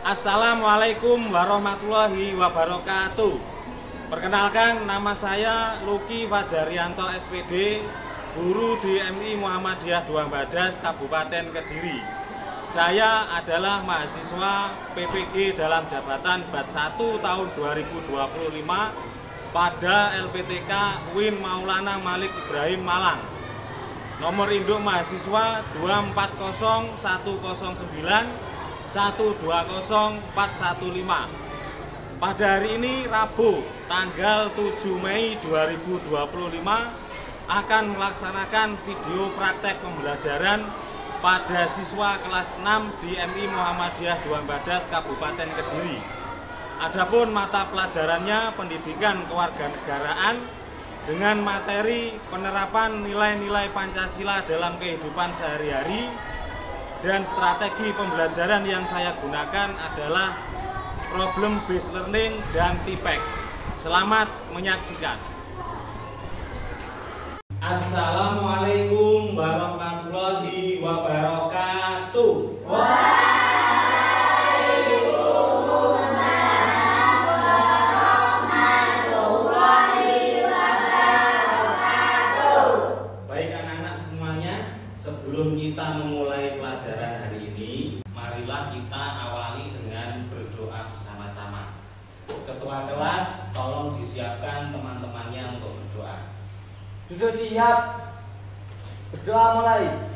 Assalamualaikum warahmatullahi wabarakatuh. Perkenalkan, nama saya Luki Fajarianto SPD, guru di MI Muhammadiyah Dua Badas, Kabupaten Kediri. Saya adalah mahasiswa PPG dalam jabatan Bat 1 tahun 2025 pada LPTK UIN Maulana Malik Ibrahim Malang. Nomor induk mahasiswa 240109 120415. Pada hari ini Rabu tanggal 7 Mei 2025 akan melaksanakan video praktek pembelajaran pada siswa kelas 6 di MI Muhammadiyah Dua Badas Kabupaten Kediri. Adapun mata pelajarannya pendidikan kewarganegaraan dengan materi penerapan nilai-nilai Pancasila dalam kehidupan sehari-hari. Dan strategi pembelajaran yang saya gunakan adalah problem based learning dan TPEC. Selamat menyaksikan. Assalamualaikum warahmatullahi wabarakatuh. Waalaikumsalam warahmatullahi wabarakatuh. Baik anak-anak semuanya, sebelum kita memulai pelajaran hari ini, marilah kita awali dengan berdoa bersama-sama. Ketua kelas, tolong disiapkan teman-temannya untuk berdoa. Duduk siap. Berdoa mulai.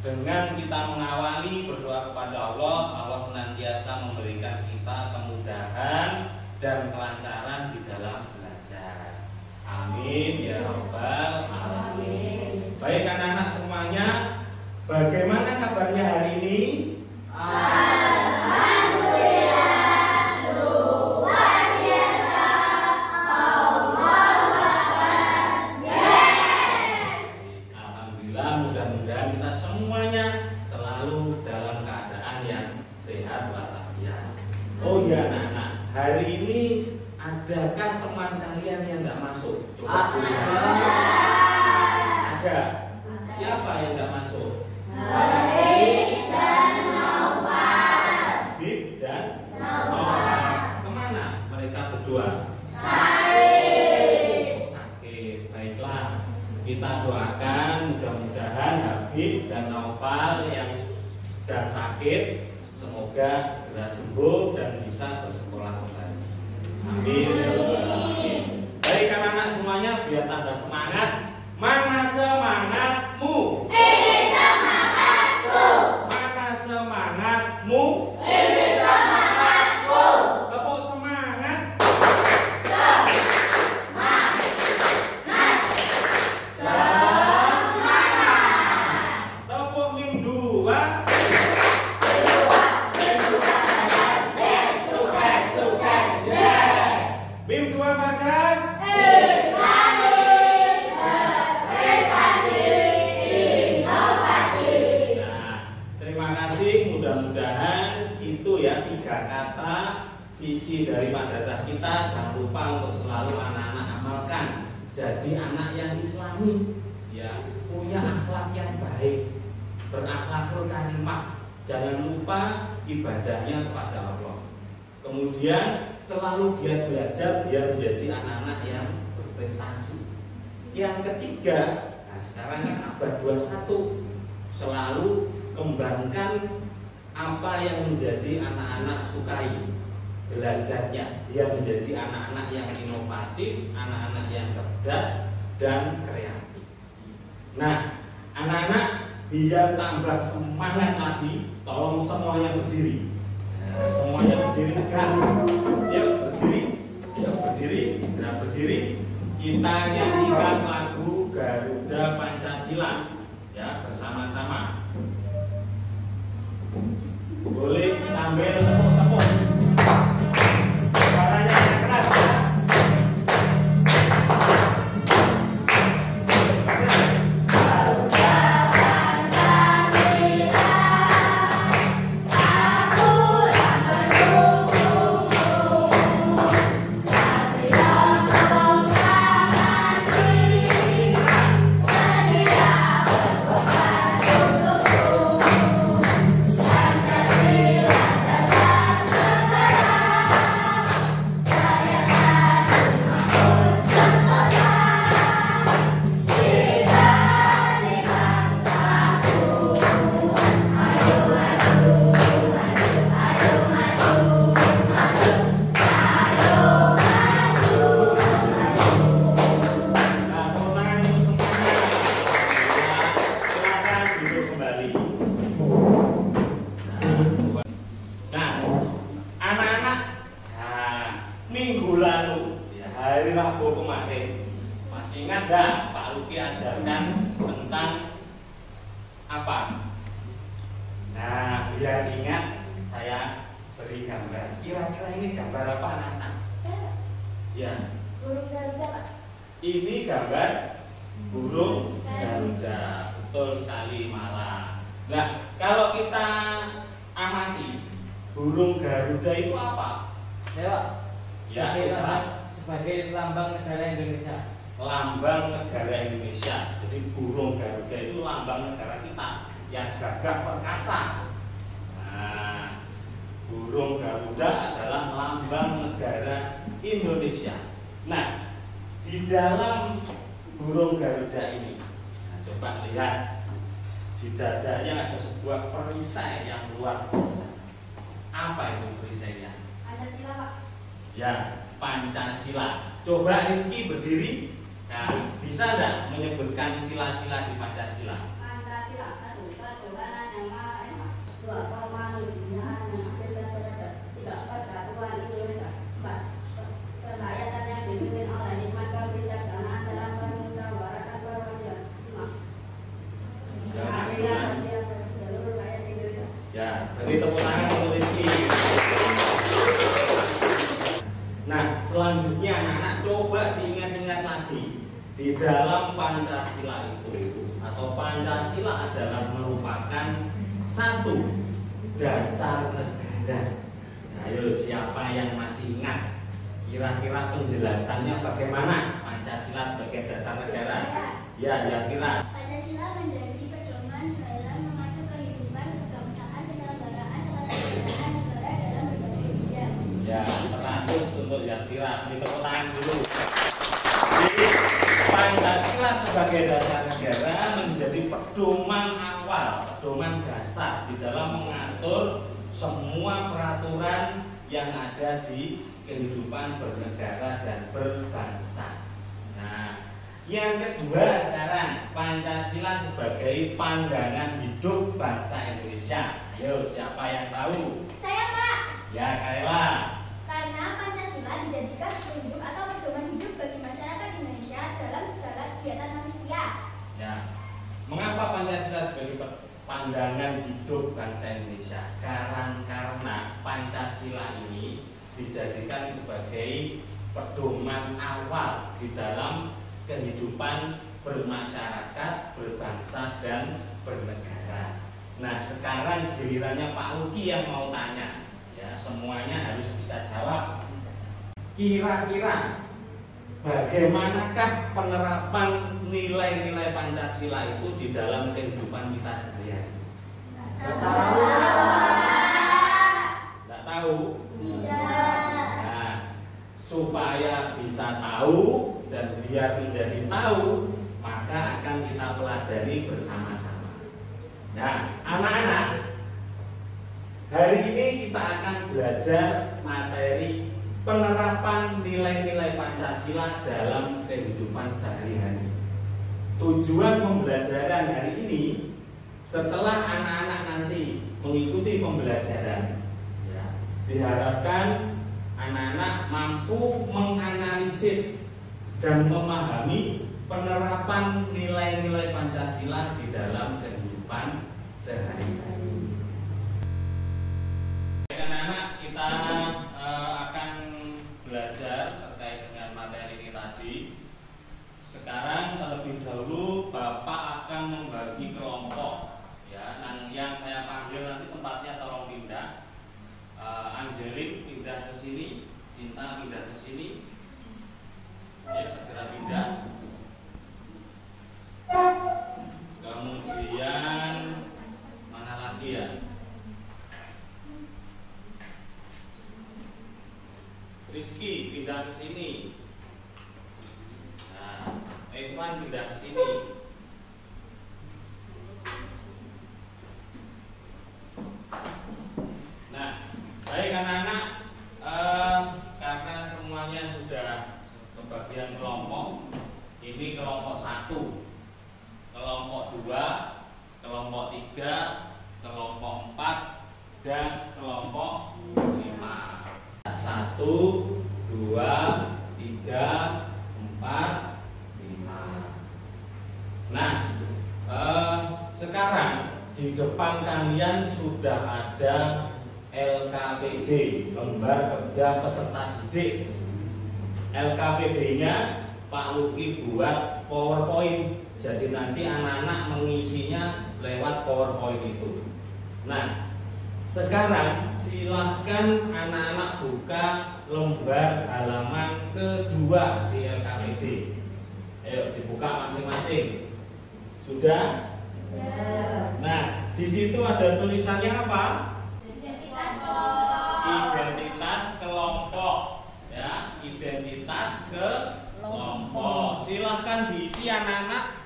Dengan kita mengawali berdoa kepada Allah, Allah senantiasa memberikan kita kemudahan dan kelancaran di dalam belajar. Amin ya rabbal alamin. Baik anak-anak semuanya, bagaimana kabarnya hari ini? Alhamdulillah, luar biasa. Allahu Akbar. Yes. Alhamdulillah, mudah-mudahan kita semuanya selalu dalam keadaan yang sehat walafiat. Oh ya anak-anak, hari ini adakah teman kalian yang nggak masuk? Coba lihat. Ada. Siapa yang nggak masuk? Habib dan Naufal. Habib dan Naufal. Kemana mereka berdua? Sakit. Baiklah, kita doakan mudah-mudahan Habib dan Naufal yang sedang sakit semoga segera sembuh dan bisa bersekolah kembali. Amin. Baik anak-anak semuanya, biar tambah semangat. Mana semangatmu? Ini semangatku. Mana semangatmu? Ini semangatku. Tepuk semangat. Tepuk mim dua. Mim dua bagas. Terima kasih, mudah-mudahan itu ya 3 kata visi dari madrasah kita. Jangan lupa untuk selalu anak-anak amalkan. Jadi anak yang islami ya, punya akhlak yang baik, berakhlakul karimah, Jangan lupa ibadahnya kepada Allah. Kemudian selalu giat belajar biar menjadi anak-anak yang berprestasi. Yang ketiga, nah sekarang kan abad 21, selalu kembangkan apa yang menjadi anak-anak sukai belajarnya, biar menjadi anak-anak yang inovatif, anak-anak yang cerdas dan kreatif. Nah, anak-anak biar tambah semangat lagi, tolong semuanya berdiri. Nah, semuanya berdiri tegak. Yuk berdiri, yuk berdiri. Nah berdiri, kita nyanyikan lagu Garuda Pancasila ya bersama-sama. Boleh sambil tepuk-tepuk. Suaranya yang keras ya. Sebagai lambang negara Indonesia. Lambang negara Indonesia. Jadi burung Garuda itu lambang negara kita yang gagah perkasa. Nah, burung Garuda adalah lambang negara Indonesia. Nah, di dalam burung Garuda ini, nah, coba lihat di dadanya ada sebuah perisai yang luar biasa. Apa itu perisainya? Pancasila, Pak. Ya, Pancasila. Coba Rizky berdiri. Nah, bisa nggak menyebutkan sila-sila di Pancasila? Pancasila, satu, ketuhanan yang maha esa. Dua, kemanusiaan yang adil dan beradab. Tiga, persatuan Indonesia. Empat, kerakyatan yang dipimpin oleh nikmat kebijaksanaan dalam bermusyawarah perwakilan. Lima, keadilan sosial bagi seluruh rakyat Indonesia. Ya, beri tepuk tangan untuk Rizky. Nah, selanjutnya anak-anak coba diingat-ingat lagi. Di dalam Pancasila itu, atau Pancasila adalah merupakan satu dasar negara. Nah, ayo siapa yang masih ingat? Kira-kira penjelasannya bagaimana Pancasila sebagai dasar negara? Ya, kira. Pancasila menjadi pedoman dalam mengatur kehidupan kebangsaan, penyelenggaraan ketatanegaraan negara dalam berbagai bidang. Ya, 100 untuk Yakira. Ini tepuk tangan dulu. Jadi, Pancasila sebagai dasar negara menjadi pedoman awal, pedoman dasar di dalam mengatur semua peraturan yang ada di kehidupan bernegara dan berbangsa. Nah, yang kedua sekarang, Pancasila sebagai pandangan hidup bangsa Indonesia. Ayo, siapa yang tahu? Saya, Pak. Ya, Kaila. Karena Pancasila dijadikan petunjuk atau pedoman hidup bagi masyarakat Indonesia dalam segala kegiatan manusia. Ya, mengapa Pancasila sebagai pandangan hidup bangsa Indonesia? Karena Pancasila ini dijadikan sebagai pedoman awal di dalam kehidupan bermasyarakat, berbangsa, dan bernegara. Nah, sekarang gilirannya Pak Luki yang mau tanya. Ya, semuanya harus bisa jawab. Kira-kira bagaimanakah penerapan nilai-nilai Pancasila itu di dalam kehidupan kita sehari-hari? Tidak tahu? Nah, supaya bisa tahu dan biar menjadi tahu, maka akan kita pelajari bersama-sama. Nah, anak-anak, hari ini kita akan belajar materi penerapan nilai-nilai Pancasila dalam kehidupan sehari-hari. Tujuan pembelajaran hari ini, setelah anak-anak nanti mengikuti pembelajaran, ya, diharapkan anak-anak mampu menganalisis dan memahami penerapan nilai-nilai Pancasila di dalam kehidupan sehari-hari. Anak-anak, kita akan belajar terkait dengan materi ini tadi. Sekarang terlebih dahulu Bapak akan membagi kelompok, ya, yang saya panggil nanti tempatnya tolong pindah. Angelik pindah ke sini, Cinta pindah ke sini, ya, segera pindah. Kemudian mana lagi ya? Rizky pindah ke sini. Nah, Evan pindah ke sini. Nah, baik anak-anak, karena semuanya sudah pembagian kelompok. Ini kelompok 1, kelompok 2, kelompok 3, kelompok 4, dan kelompok 5. 1, 2, 3, 4, 5. Nah, sekarang di depan kalian sudah ada LKPD, lembar kerja peserta didik. LKPD-nya Pak Luki buat PowerPoint, jadi nanti anak-anak mengisinya lewat PowerPoint itu. Nah, sekarang silahkan anak-anak buka lembar halaman kedua di LKPD. Ayo dibuka masing-masing. Sudah? Nah, di situ ada tulisannya apa? Identitas kelompok, ya, identitas kelompok. Silahkan diisi anak-anak.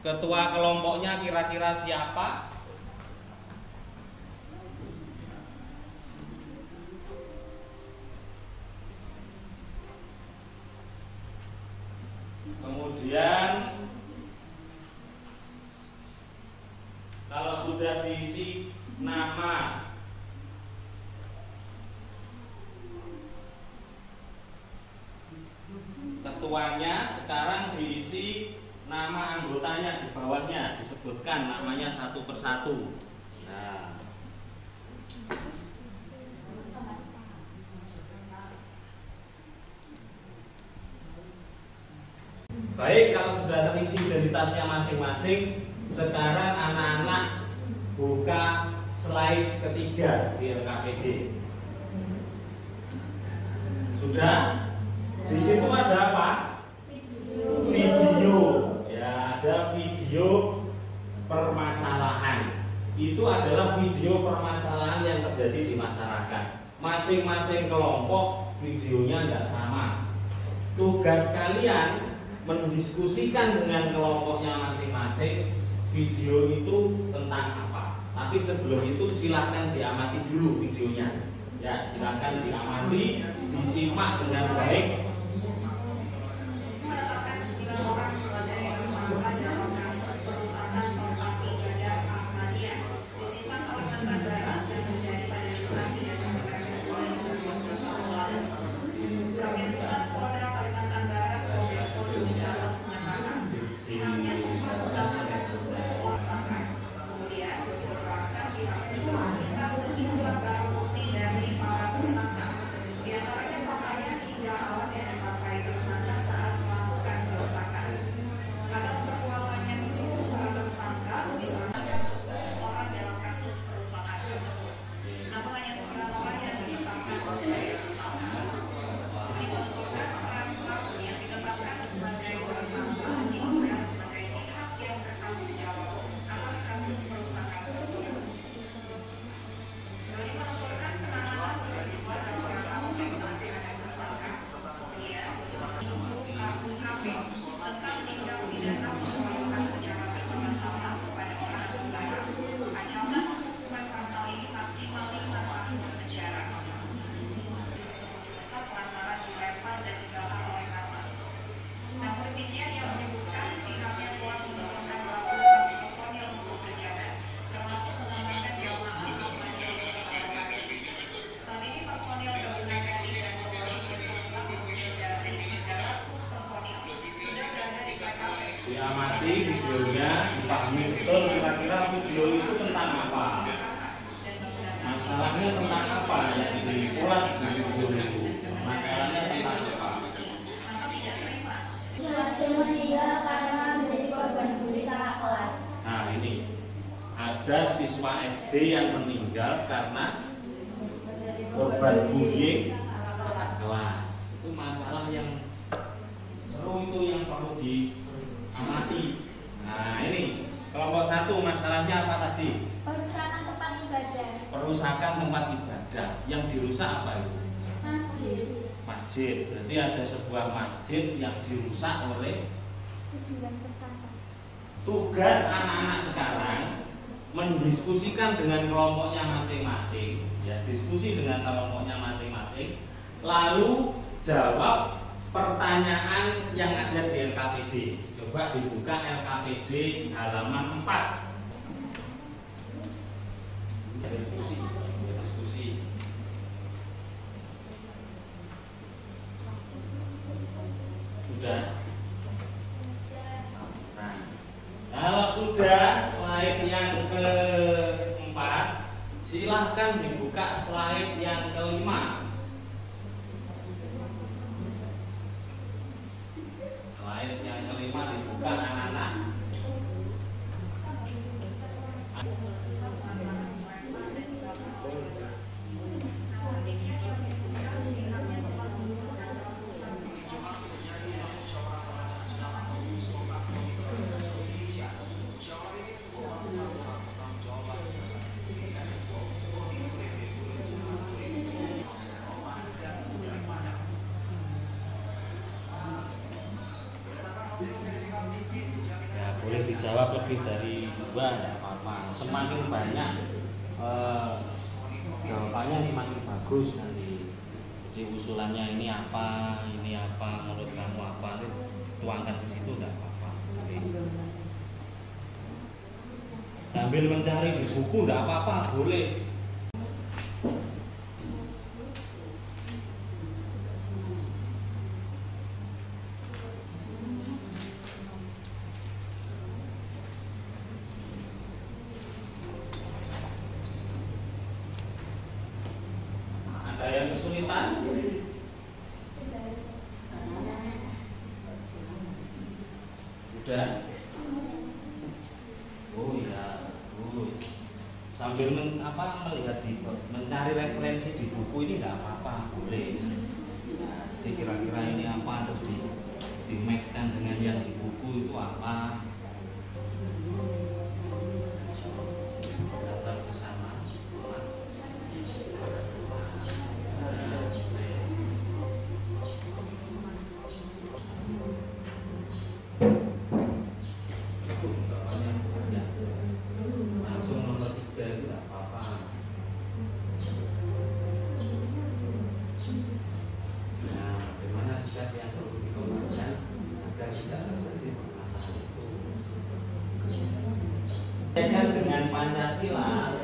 Ketua kelompoknya kira-kira siapa? Kemudian kalau sudah diisi nama, ketuanya, sekarang diisi nama anggotanya di bawahnya, disebutkan namanya satu persatu. Nah, baik, kalau sudah terisi identitasnya masing-masing, sekarang anak-anak buka slide ketiga di LKPD. Sudah? Di situ ada apa? Video. Ya, ada video permasalahan. Itu adalah video permasalahan yang terjadi di masyarakat. Masing-masing kelompok videonya tidak sama. Tugas kalian mendiskusikan dengan kelompoknya masing-masing video itu tentang apa. Tapi sebelum itu silakan diamati dulu videonya. Ya, silakan diamati, disimak dengan baik. Menetapkan 9 orang sebagai tersangka dalam kasus perusahaan tempat ibadah Ahmadiyah di Simpang Kalimantan Barat yang terjadi pada Jumat 3 September 2020 lalu. Kabin Humas Polda Kalimantan Barat Kombes Pol Charles mengatakan pihaknya sempat menetapkan 10 tersangka. Kemudian berhasil pihaknya meminta sejumlah barang bukti dari para tersangka, di antaranya pakaian hingga alat dicermati videonya, dipahami betul kira-kira video itu tentang apa, masalahnya tentang apa yang diulas di video itu, masalahnya tentang apa. meninggal karena menjadi korban bully kakak kelas. Nah ini ada siswa SD yang meninggal karena korban bullying kakak kelas. Itu masalah yang seru, itu yang perlu diamati. Nah ini kelompok 1 masalahnya apa tadi? Perusakan tempat ibadah. Perusakan tempat ibadah. Yang dirusak apa itu? Masjid. Masjid. Berarti ada sebuah masjid yang dirusak oleh. Tugas anak-anak sekarang mendiskusikan dengan kelompoknya masing-masing, ya, diskusi dengan kelompoknya masing-masing, lalu jawab pertanyaan yang ada di LKPD. Coba dibuka LKPD halaman 4. Diskusi. Sudah. Nah, kalau sudah slide yang keempat, silahkan dibuka slide yang kelima. Slide yang kelima dibuka anak-anak. Boleh dijawab lebih dari 2, tidak apa-apa. Semakin banyak jawabannya semakin bagus nanti. Jadi usulannya ini apa, menurut kamu apa, tuangkan ke situ, tidak apa-apa. Sambil mencari di buku tidak apa-apa, boleh. Ada yang kesulitan? Sudah? Oh iya, good. Sambil melihat mencari referensi di buku ini tidak apa-apa, boleh. Nah, kira-kira ini apa, terus di-matchkan dengan yang di buku itu apa? Daftar sesama. Langsung nomor 3 itu tidak apa-apa. Nah, bagaimana sikap yang perlu dikembangkan agar tidak terjadi masalah itu. Dengan Pancasila,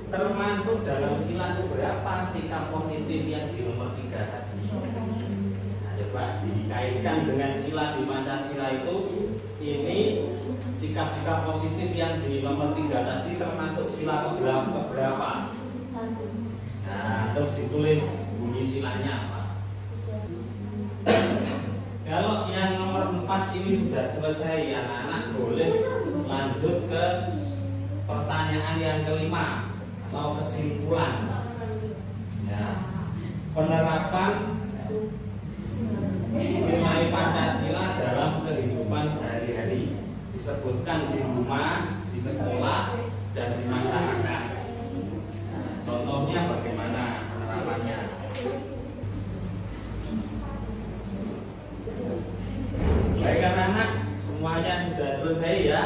termasuk dalam sila berapa sikap positif yang di nomor 3 tadi? Nah, coba dikaitkan dengan sila di Pancasila itu, ini sikap-sikap positif yang di nomor 3 tadi termasuk sila berapa? Nah, terus ditulis bunyi silanya apa? Kalau yang nomor 4 ini sudah selesai, anak-anak boleh lanjut ke pertanyaan yang kelima atau kesimpulan. Ya, penerapan nilai Pancasila dalam kehidupan sehari-hari, disebutkan di rumah, di sekolah, dan di masyarakat. Nah, contohnya bagaimana penerapannya? Baik anak-anak, semuanya sudah selesai ya.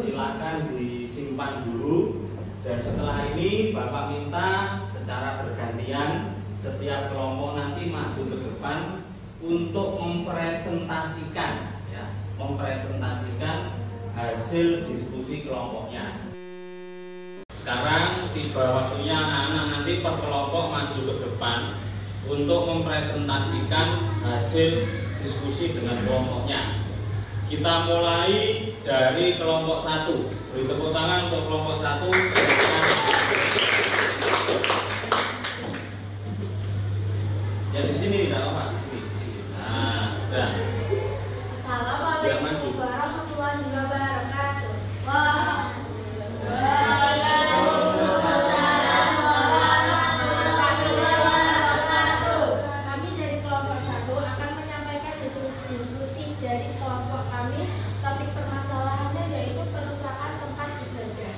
Silakan disimpan dulu. Dan setelah ini Bapak minta secara bergantian setiap kelompok nanti maju ke depan untuk mempresentasikan, ya, mempresentasikan hasil diskusi kelompoknya. Sekarang tiba waktunya anak-anak nanti per kelompok maju ke depan untuk mempresentasikan hasil diskusi dengan kelompoknya. Kita mulai dari kelompok 1. Beri tepuk tangan untuk kelompok 1. Ya di sini tidak apa, di sini. Nah, sudah. Assalamualaikum warahmatullahi wabarakatuh. Kami dari kelompok 1 akan menyampaikan diskusi dari kelompok kami. Topik permasalahannya yaitu perusahaan tempat ibadah.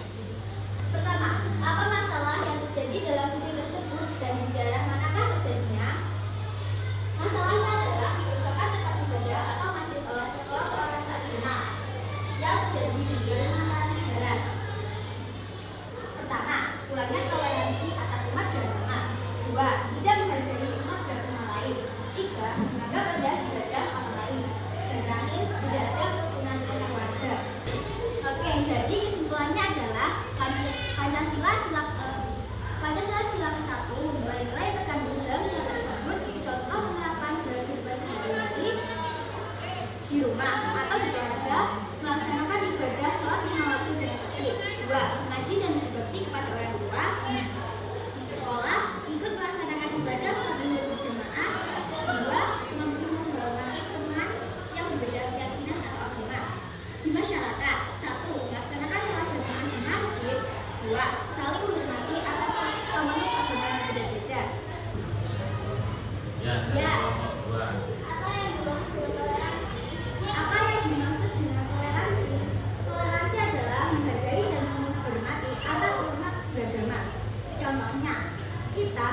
Pertama, apa masalah yang terjadi dalam video tersebut dan di daerah manakah terjadinya? Masalahnya adalah kerusakan tempat ibadah atau masjid oleh sekolah orang tak dikenal yang terjadi di daerah negara. Pertama, kurangnya toleransi antar umat beragama. 2. Tidak menghargai umat beragama lain. 3. Menganggap rendah ibadah orang lain. Dan terakhir, tidak ada kerukunan antar warga. Oke, jadi kesimpulannya adalah Pancasila sila ke-1 nilai-nilai terkandung dalam sila tersebut, contoh penerapan dalam kehidupan sehari-hari di rumah atau di keluarga, melaksanakan ibadah sholat 5 waktu dengan tertib. 2. Mengaji dan berbakti kepada orang tua. Di sekolah, ikut melaksanakan ibadah sholat berjamaah. 2. Menghormati teman yang berbeda keyakinan atau agama. Di masyarakat, 1. Melaksanakan sholat jamaah di masjid. 2. Saling menghormati atau pemeluk agama yang berbeda-beda. Ya. Apa yang dimaksud dengan toleransi? Apa yang dimaksud dengan toleransi? Toleransi adalah menghargai dan menghormati antar umat beragama. Contohnya, kita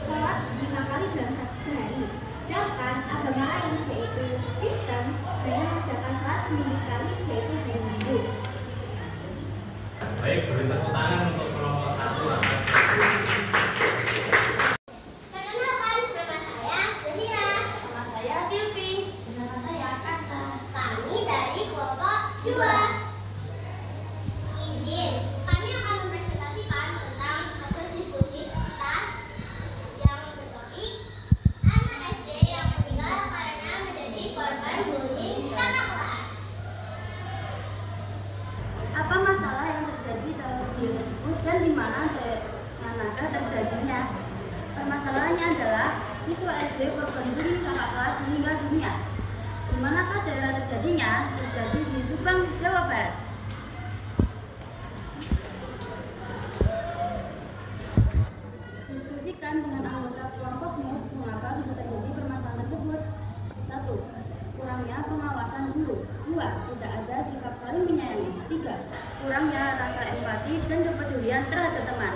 sholat 5 kali dalam sehari. Sedangkan agama lain yaitu Kristen hanya mengerjakan sholat seminggu sekali yaitu hari Minggu. Baik, beri tepuk tangan untuk kelompok 1. Perkenalkan, nama saya Zahira. Nama saya Silvi. Nama saya Kansa. Kami dari kelompok 2. Izin, kami akan mempresentasikan tentang hasil diskusi kita yang bertopik anak SD yang meninggal karena menjadi korban bullying kakak kelas. Apa masalah yang terjadi dalam video tersebut dan di manakah terjadinya? Permasalahannya adalah siswa SD korban bullying kakak kelas meninggal dunia. Di manakah daerah terjadinya? Terjadi di Subang, Jawa Barat. Diskusikan dengan anggota kelompokmu mengapa bisa terjadi permasalahan tersebut. 1. Kurangnya pengawasan guru. 2. Tidak ada sikap saling menyayangi. 3. Kurangnya rasa empati dan kepedulian terhadap teman.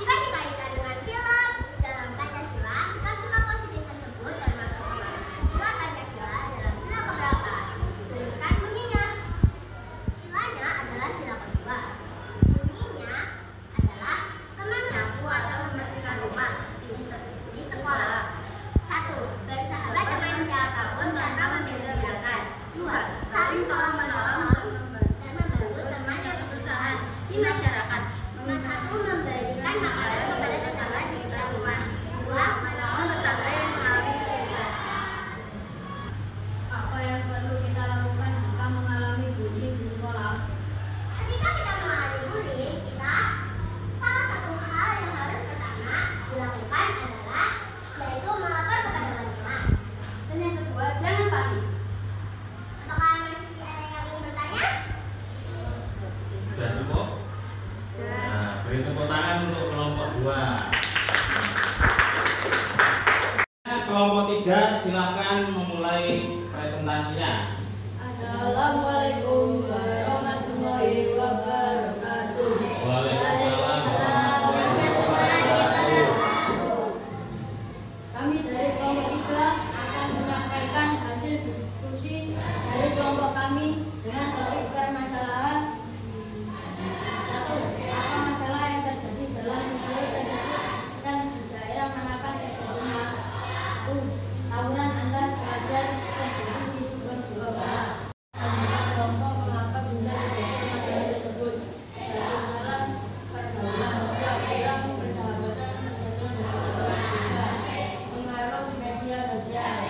Jika dikaitkan dengan sila dalam Pancasila, sikap-sikap positif tersebut termasuk pemahaman sila Pancasila dalam sila keberapa? Tuliskan bunyinya. Silanya adalah sila kedua. Bunyinya adalah teman menyapu atau membersihkan rumah di sekolah. 1. Bersahabat dengan siapapun tanpa membeda-bedakan. 2. Saling tolong-menolong dan membantu teman yang kesusahan di masyarakat. Nomor 1. Memberikan makanan kepada tetangga di sekitar rumah. 2. Menolong tetangga yang mengalami kesulitan. Apa yang perlu kita lakukan jika mengalami bullying di sekolah? Ketika kita mengalami bullying, salah satu hal yang harus pertama dilakukan adalah yaitu melapor kepada wali kelas. Dan yang kedua, jangan panik. Apakah masih ada yang ingin bertanya? Sudah cukup? Nah, beri tepuk tangan untuk kelompok 2. Kelompok 3 silakan memulai presentasinya. Assalamualaikum warahmatullahi wabarakatuh. Waalaikumsalam warahmatullahi wabarakatuh. Kami dari kelompok 3 akan menyampaikan hasil diskusi dari kelompok kami dengan topik permasalahan. 1. Apa masalah yang terjadi dalam video tersebut dan di daerah manakah terjadinya? 1. Tawuran antar pelajar terjadi di Subang, Jawa Barat. Anggota kelompok mengapa bisa terjadi masalah tersebut? 1. Salah pergaulan, 2. kurang persahabatan, persatuan dan persatuan. 3. Pengaruh media sosial.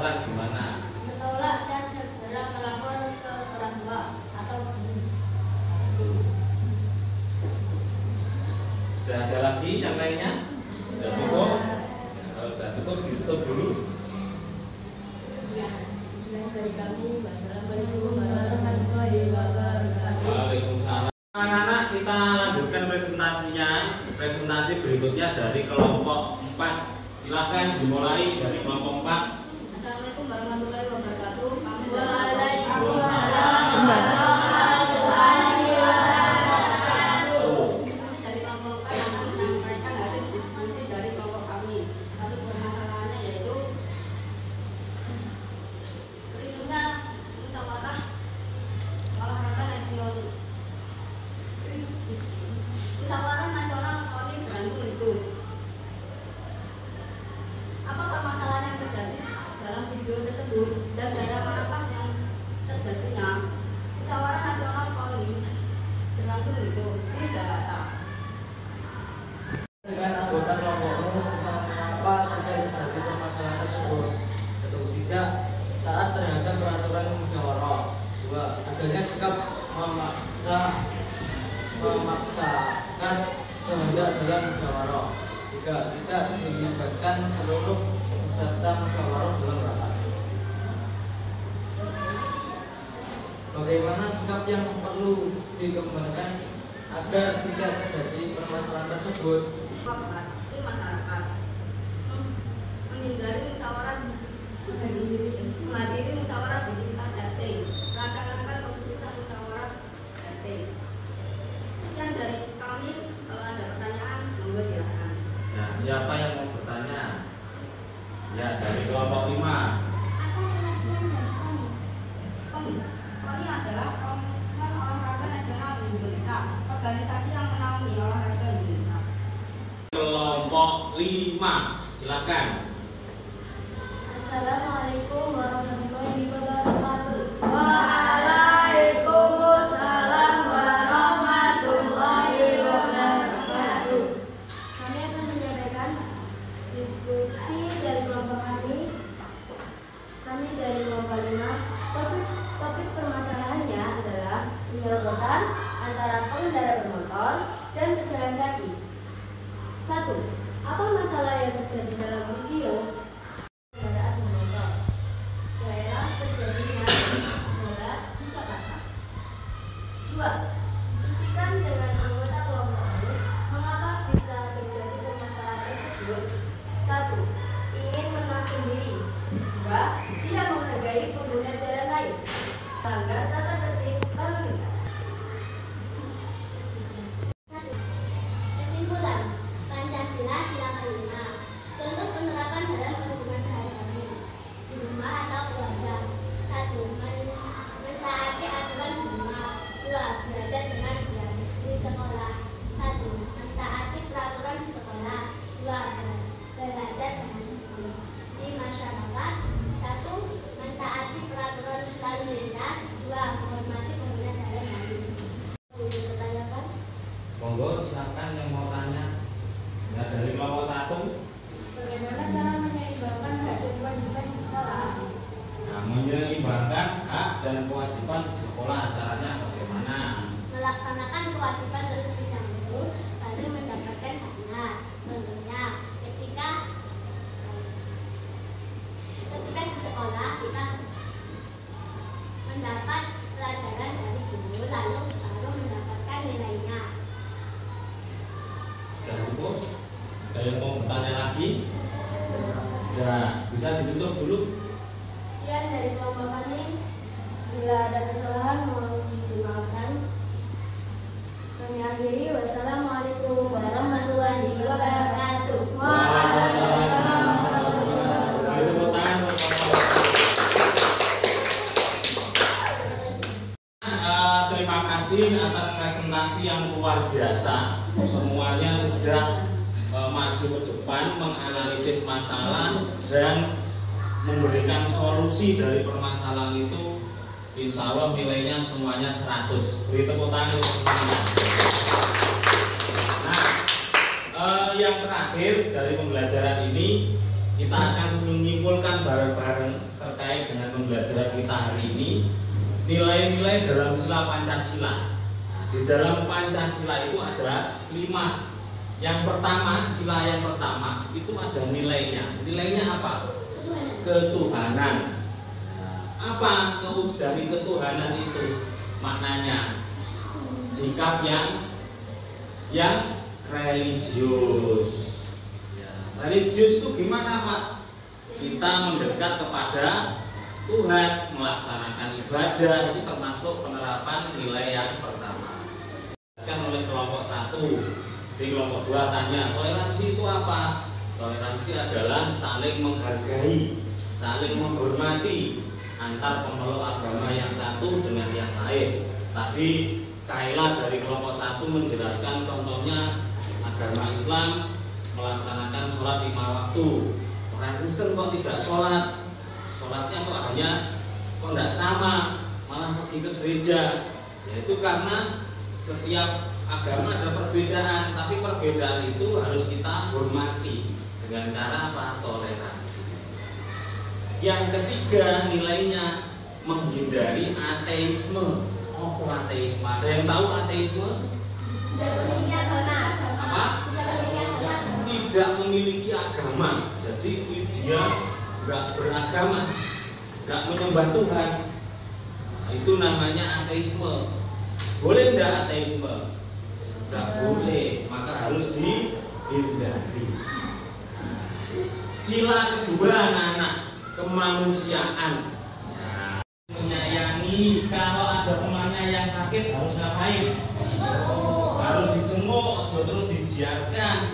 laporan gimana? Menolak dan segera melapor ke orang tua atau guru. Sudah ada lagi yang lainnya? Sudah cukup? Kalau sudah cukup ditutup dulu. Sekian dari kami. Wassalamualaikum warahmatullahi wabarakatuh. Waalaikumsalam. Anak-anak, kita lanjutkan presentasinya. Presentasi berikutnya dari kelompok 4. Silakan dimulai dari kelompok 4. Assalamualaikum warahmatullahi wabarakatuh. Kami Waalaikumsalam warahmatullahi wabarakatuh. Kami dari kelompok yang akan menyampaikan hasil diskusi dari kelompok kami. Satu permasalahannya yaitu perhitungnya musyawarah olahraga nasional. Musyawarah nasional KONI Bandung itu. Apa permasalahan yang terjadi dalam video tersebut dan daerah manakah yang terjadinya? Musyawarah nasional KONI berlangsung itu di Jakarta. Dengan anggota kelompokmu tentang mengapa terjadi permasalahan tersebut. Satu, tidak taat terhadap peraturan musyawarah. 2, adanya sikap memaksakan kehendak dalam musyawarah. 3, tidak dilibatkan seluruh peserta musyawarah dalam rapat. Bagaimana sikap yang perlu dikembangkan agar tidak terjadi permasalahan tersebut? Di masyarakat menghindari musyawarah, menghadiri musyawarah di tingkat RT, melaksanakan keputusan musyawarah RT. Sekian dari kami. Kalau ada pertanyaan, monggo silakan. Nah, siapa yang mau bertanya? Ya, dari kelompok 5. KONI adalah Komunitas Olahraga Nasional Indonesia, organisasi yang menaungi olahraga Indonesia. Kelompok 5, silakan. Assalamualaikum warahmatullahi wabarakatuh. Waalaikumsalam warahmatullahi wabarakatuh. Kami akan menyampaikan diskusi dari kelompok kami. Kami dari kelompok 5. Topik permasalahannya adalah penyerobotan antara pengendara bermotor dan pejalan kaki. 1. Apa masalah yang terjadi dalam video kendaraan bermotor? Daerah terjadinya adalah di Jakarta. 2. Diskusikan dengan anggota kelompokmu mengapa bisa terjadi permasalahan tersebut. 1. Ingin menang sendiri. 2. Tidak menghargai pengguna jalan lain. Melanggar tata tertib lalu lintas. Kesimpulan, Pancasila sila kelima. Contoh penerapan dalam kehidupan sehari-hari di rumah atau keluarga. 1. Mentaati aturan di rumah. 2. Belajar dengan giat di sekolah. 1. Mentaati peraturan di sekolah. 2. Belajar dengan tekun di masyarakat. 1. Mentaati peraturan lalu lintas. 2. Menghormati pengguna jalan lain. Boleh dipertanyakan? Monggo, silakan yang mau tanya. Ya, dari kelompok 1. Bagaimana cara menyeimbangkan hak dan kewajiban di sekolah? Nah, menyeimbangkan hak dan kewajiban di sekolah, caranya bagaimana? Melaksanakan kewajiban terlebih dahulu baru mendapatkan haknya. Contohnya, ketika di sekolah kita mendapat pelajaran dari guru lalu baru mendapatkan nilainya. Sudah cukup? Ada yang mau bertanya lagi? Ya, bisa ditutup dulu. Sekian dari kelompok kami. Bila ada kesalahan mohon dimaafkan. Kami akhiri. Wassalamualaikum warahmatullahi wabarakatuh. Tepuk tangan untuk terima kasih atas presentasi yang luar biasa. Semuanya sudah maju ke depan, menganalisis masalah dan memberikan solusi dari permasalahan itu. Insya Allah nilainya semuanya 100. Beri tepuk tangan untuk semuanya. Nah, yang terakhir dari pembelajaran ini kita akan menyimpulkan bareng-bareng terkait dengan pembelajaran kita hari ini, nilai-nilai dalam sila Pancasila. Nah, di dalam Pancasila itu ada 5. Yang pertama, sila yang pertama itu ada nilainya. Nilainya apa? Ketuhanan. Nah, apa dari ketuhanan itu? Maknanya sikap yang religius. Ya, religius itu gimana, Pak? Kita mendekat kepada Tuhan, melaksanakan ibadah, itu termasuk penerapan nilai yang pertama. Dijelaskan oleh kelompok 1. Di kelompok 2 tanya, toleransi itu apa? Toleransi adalah saling menghargai, saling menghormati antar pemeluk agama yang satu dengan yang lain. Tadi Kaila dari kelompok 1 menjelaskan contohnya agama Islam melaksanakan sholat 5 waktu. Orang Kristen kok tidak sholat? Sholatnya kok tidak sama, malah pergi ke gereja. Yaitu karena setiap agama ada perbedaan, tapi perbedaan itu harus kita hormati dengan cara apa? Toleransi. Yang ketiga nilainya menghindari ateisme. Oh, ateisme. Ada yang tahu ateisme? Apa? Tidak memiliki agama. Jadi dia nggak beragama, nggak menyembah Tuhan. Nah, itu namanya ateisme. Boleh nggak ateisme? Nggak boleh, maka harus dihindari. Sila kedua anak-anak, kemanusiaan. Ya, menyayangi. Kalau ada temannya yang sakit harus ngapain? Harus dijenguk, terus dibiarkan.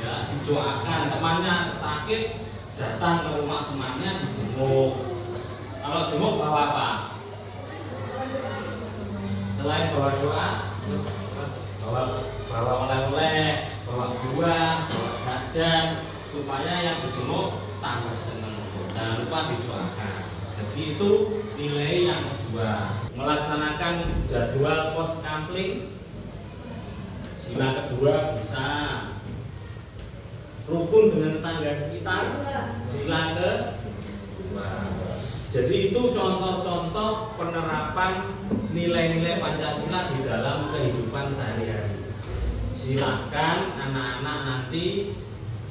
Ya, didoakan. Temannya sakit, datang ke rumah temannya dijenguk. Kalau jenguk bawa apa? Selain bawa doa, bawa oleh-oleh, bawa buah, bawa jajan, supaya yang dijenguk tambah senang. Jangan lupa didoakan. Jadi itu nilai yang kedua. Melaksanakan jadwal pos kampling. Sila kedua bisa rukun dengan tetangga sekitar. Sila kedua. Jadi itu contoh-contoh penerapan nilai-nilai Pancasila di dalam kehidupan sehari-hari. Silahkan anak-anak nanti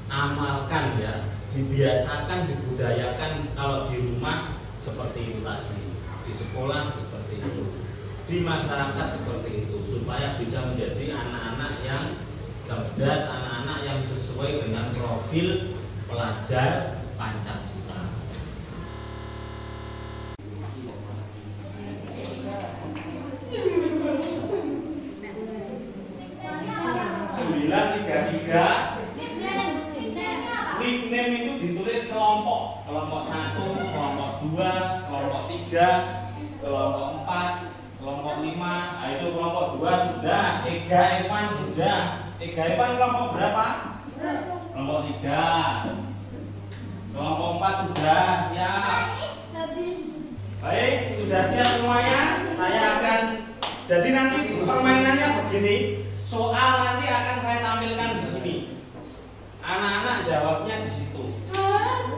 amalkan ya, dibiasakan, dibudayakan kalau di rumah seperti itu tadi, di sekolah seperti itu, di masyarakat seperti itu, supaya bisa menjadi anak-anak yang cerdas, anak-anak yang sesuai dengan profil pelajar Pancasila. Nickname itu ditulis kelompok 1, kelompok 2, kelompok 3, kelompok 4, kelompok 5. Nah, itu kelompok 2 sudah, Ega Evan sudah. Ega Evan kelompok berapa? Kelompok 3. Kelompok 4 sudah siap. Baik, sudah siap semuanya. Saya akan, jadi nanti permainannya begini. Soal nanti akan saya tampilkan di sini. Anak-anak jawabnya di situ.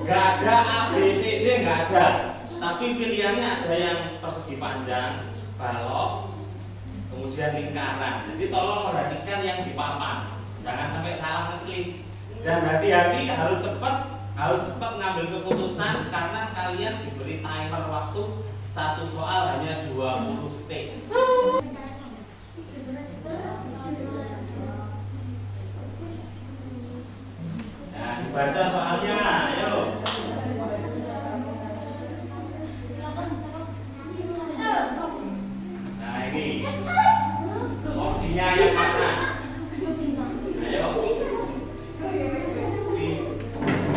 Gak ada A, B, C, D, gak ada. Tapi pilihannya ada yang persegi panjang, balok, kemudian lingkaran. Jadi tolong perhatikan yang di papan. Jangan sampai salah ngeklik. Dan hati-hati, harus cepat ngambil keputusan karena kalian diberi timer waktu satu soal hanya 20 detik. Nah, dibaca soalnya, ayo. Nah, ini opsinya yang mana? Ayo.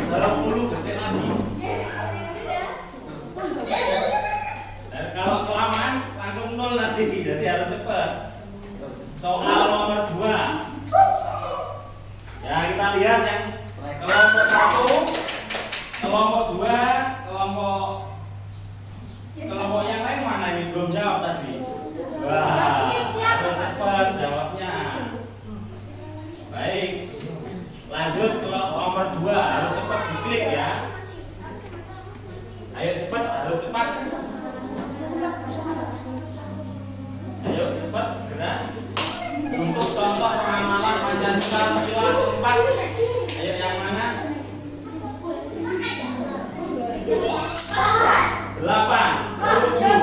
10 detik lagi. Dan kalau kelamaan langsung 0 nanti, jadi harus cepat. Soal nomor 2. Ya, kita lihat yang kelompok 1, kelompok 2, kelompok yang lain mana ini belum jawab tadi. Wah, harus cepat jawabnya. Baik, lanjut ke nomor 2, harus cepat diklik ya. Ayo cepat, harus cepat. Ayo cepat segera. Untuk contoh pengamalan Pancasila sila 4. Ayo yang mana? 8, 7.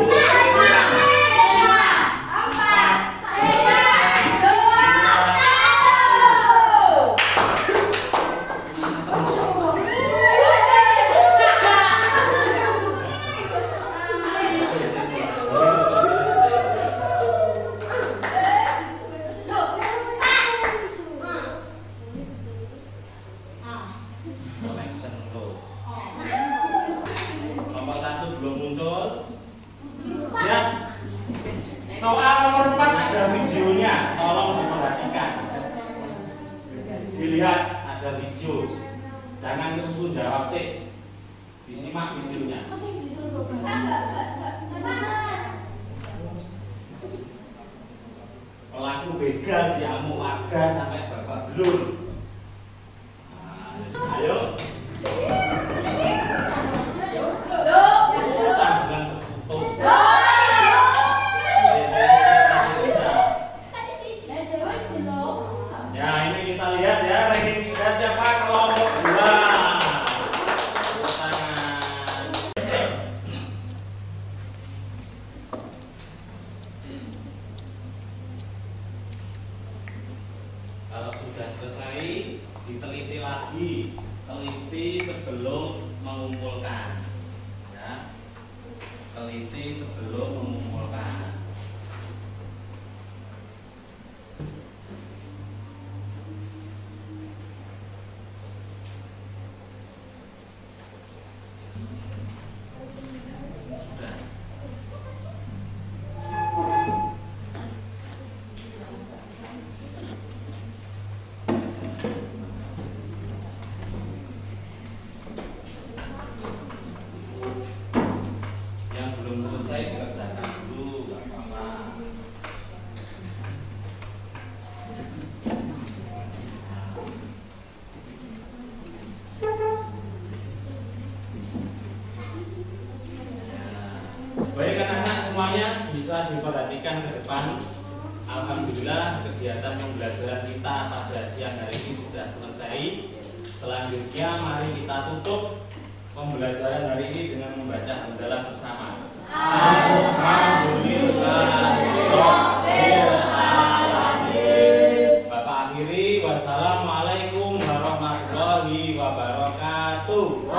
Nomor 1 belum muncul. Ya. Soal nomor 4 ada videonya, tolong diperhatikan. Dilihat ada video. Jangan kesusun jawab sih. Disimak videonya. Pelaku begal diamuk warga sampai babak belur. Ayo. Sambungan terputus. Ya, ini kita lihat ya ranking 3 siapa kelompok 2. Kalau sudah selesai, diteliti lagi, teliti sebelum mengumpulkan. Ya, teliti sebelum mengumpulkan. Sudah. Yang belum selesai dikerjakan dulu, nggak apa-apa. Baik anak-anak semuanya bisa diperhatikan ke depan. Alhamdulillah kegiatan pembelajaran kita pada siang hari ini sudah selesai. Selanjutnya mari kita tutup pembelajaran hari ini dengan membaca hamdalah bersama. Alhamdulillahirobbilalamin. Bapak akhiri, wassalamualaikum warahmatullahi wabarakatuh.